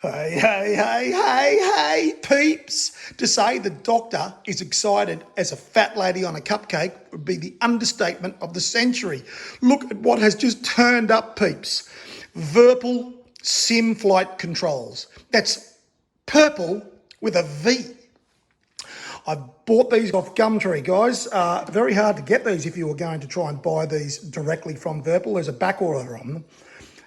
Hey, peeps. To say the doctor is excited as a fat lady on a cupcake would be the understatement of the century. Look at what has just turned up, peeps. Virpil sim flight controls. That's purple with a V. I bought these off Gumtree, guys. Very hard to get these if you were going to try and buy these directly from Virpil. There's a back order on them.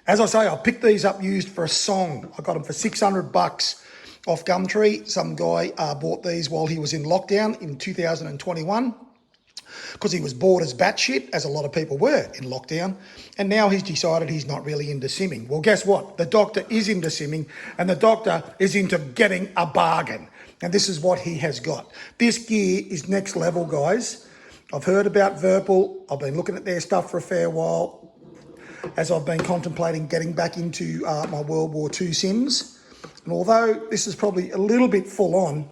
As I say, I picked these up used for a song. I got them for $600 off Gumtree. Some guy bought these while he was in lockdown in 2021 because he was bored as batshit, as a lot of people were in lockdown. And now he's decided he's not really into simming. Well, guess what? The doctor is into simming, and the doctor is into getting a bargain. And this is what he has got. This gear is next level, guys. I've heard about Virpil. I've been looking at their stuff for a fair while, as I've been contemplating getting back into my World War II sims. And although this is probably a little bit full on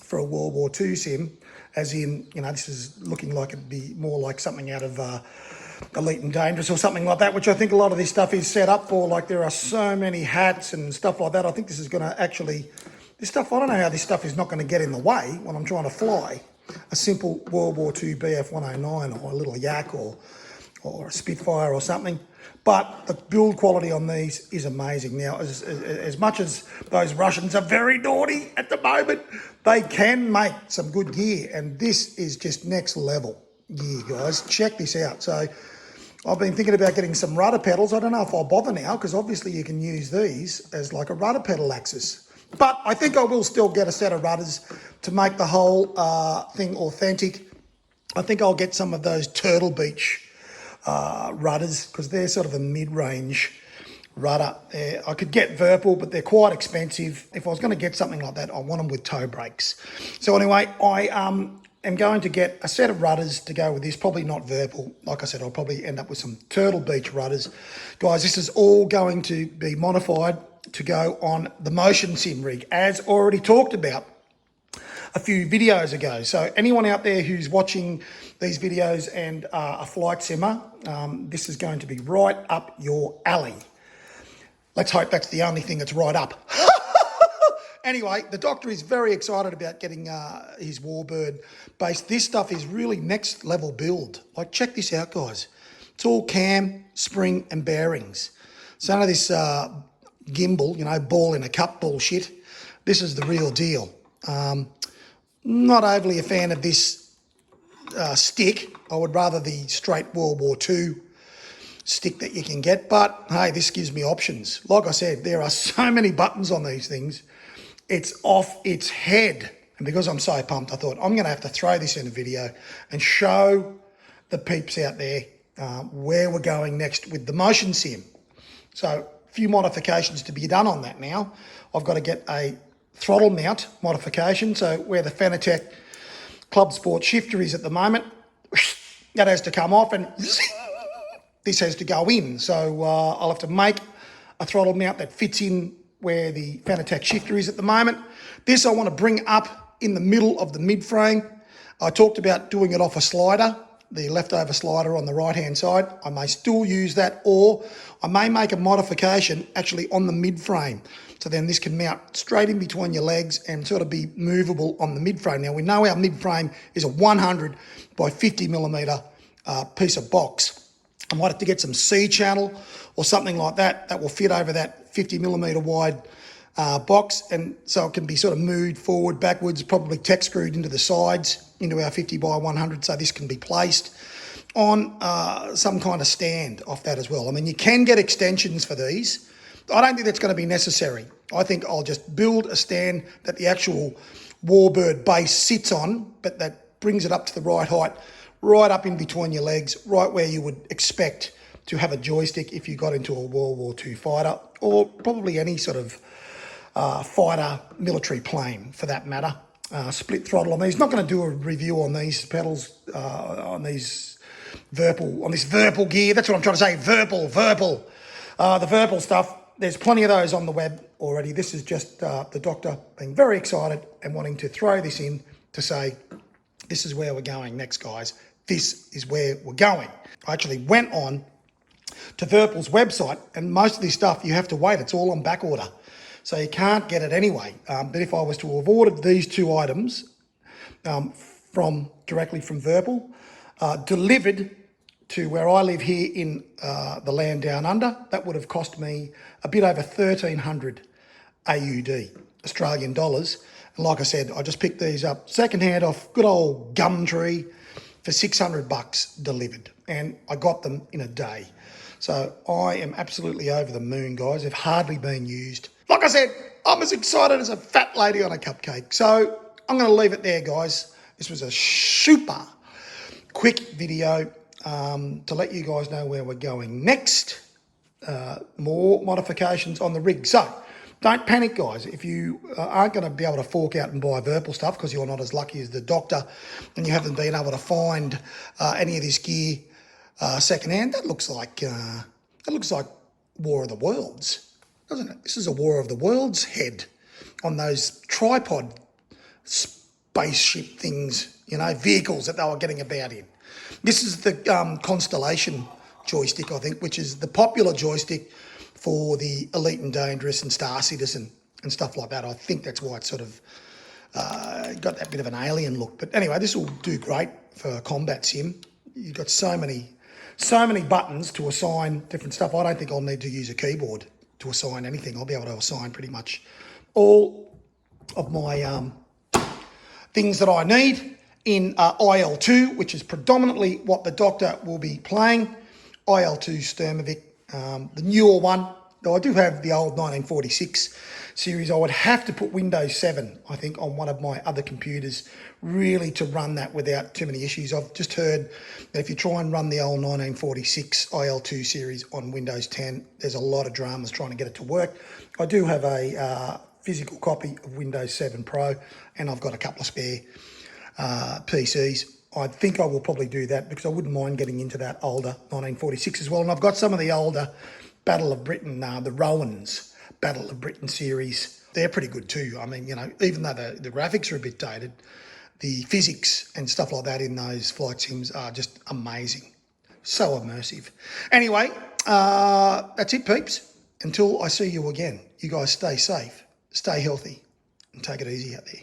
for a World War II sim, as in, you know, this is looking like it'd be more like something out of Elite and Dangerous or something like that, which I think a lot of this stuff is set up for. Like, there are so many hats and stuff like that. I think this is going to actually, this stuff, I don't know how this stuff is not going to get in the way when I'm trying to fly a simple World War II BF-109 or a little Yak or a Spitfire or something. But the build quality on these is amazing. Now, as much as those Russians are very naughty at the moment, they can make some good gear. And this is just next level gear, guys. Check this out. So I've been thinking about getting some rudder pedals. I don't know if I'll bother now, because obviously you can use these as like a rudder pedal axis. But I think I will still get a set of rudders to make the whole thing authentic. I think I'll get some of those Turtle Beach rudders, because they're sort of a mid-range rudder. I could get Virpil, but they're quite expensive. If I was going to get something like that, I want them with toe brakes. So anyway, I am going to get a set of rudders to go with this. Probably not Virpil. Like I said, I'll probably end up with some Turtle Beach rudders. Guys, this is all going to be modified to go on the motion sim rig, as already talked about a few videos ago. So anyone out there who's watching these videos and a flight simmer, this is going to be right up your alley. Let's hope that's the only thing that's right up. Anyway, the doctor is very excited about getting his Warbird base. This stuff is really next level build. Like, check this out, guys. It's all cam, spring and bearings. So none of this gimbal, you know, ball in a cup bullshit. This is the real deal. Not overly a fan of this stick. I would rather the straight World War II stick that you can get, but hey, this gives me options. Like I said, there are so many buttons on these things. It's off its head. And because I'm so pumped, I thought I'm going to have to throw this in a video and show the peeps out there where we're going next with the motion sim. So a few modifications to be done on that now. I've got to get a throttle mount modification. So where the Fanatec Club Sport shifter is at the moment, that has to come off and this has to go in. So I'll have to make a throttle mount that fits in where the Fanatec shifter is at the moment. This I want to bring up in the middle of the mid frame. I talked about doing it off a slider, the leftover slider on the right hand side. I may still use that, or I may make a modification actually on the mid frame. So then this can mount straight in between your legs and sort of be movable on the mid frame. Now we know our mid frame is a 100 by 50 millimeter piece of box. I might have to get some C channel or something like that that will fit over that 50 millimeter wide box, and so it can be sort of moved forward, backwards, probably tech screwed into the sides into our 50 by 100, so this can be placed on some kind of stand off that as well. I mean, you can get extensions for these. I don't think that's going to be necessary. I think I'll just build a stand that the actual Warbird base sits on, but that brings it up to the right height, right up in between your legs, right where you would expect to have a joystick if you got into a World War II fighter, or probably any sort of fighter military plane for that matter. Split throttle on these. Not going to do a review on these pedals, on these Virpil, on this Virpil gear. That's what I'm trying to say. Virpil. The Virpil stuff. There's plenty of those on the web already. This is just the doctor being very excited and wanting to throw this in to say, this is where we're going next, guys. This is where we're going. I actually went on to Virpil's website, and most of this stuff you have to wait. It's all on back order. So you can't get it anyway. But if I was to have ordered these two items directly from Virpil, delivered to where I live here in the land down under, that would have cost me a bit over 1,300 AUD, Australian dollars. And like I said, I just picked these up secondhand off good old Gumtree for 600 bucks delivered. And I got them in a day. So I am absolutely over the moon, guys. They've hardly been used. Like I said, I'm as excited as a fat lady on a cupcake. So I'm going to leave it there, guys. This was a super quick video to let you guys know where we're going next. More modifications on the rig. So don't panic, guys. If you aren't going to be able to fork out and buy Virpil stuff because you're not as lucky as the doctor and you haven't been able to find any of this gear secondhand, that looks like War of the Worlds, doesn't it? This is a War of the Worlds head on those tripod spaceship things, you know, vehicles that they were getting about in. This is the Constellation joystick, I think, which is the popular joystick for the Elite and Dangerous and Star Citizen and stuff like that. I think that's why it's sort of got that bit of an alien look. But anyway, this will do great for combat sim. You've got so many buttons to assign different stuff. I don't think I'll need to use a keyboard to assign anything. I'll be able to assign pretty much all of my things that I need in IL2, which is predominantly what the doctor will be playing. IL2 Sturmovik, the newer one. Though I do have the old 1946 series. I would have to put Windows 7, I think, on one of my other computers, really to run that without too many issues. I've just heard that if you try and run the old 1946 IL2 series on Windows 10, there's a lot of dramas trying to get it to work. I do have a physical copy of Windows 7 Pro, and I've got a couple of spare PCs. I think I will probably do that because I wouldn't mind getting into that older 1946 as well. And I've got some of the older Battle of Britain, the Rowans Battle of Britain series. They're pretty good too. I mean, you know, even though the graphics are a bit dated, the physics and stuff like that in those flight sims are just amazing. So immersive. Anyway, that's it, peeps. Until I see you again, you guys stay safe, stay healthy, and take it easy out there.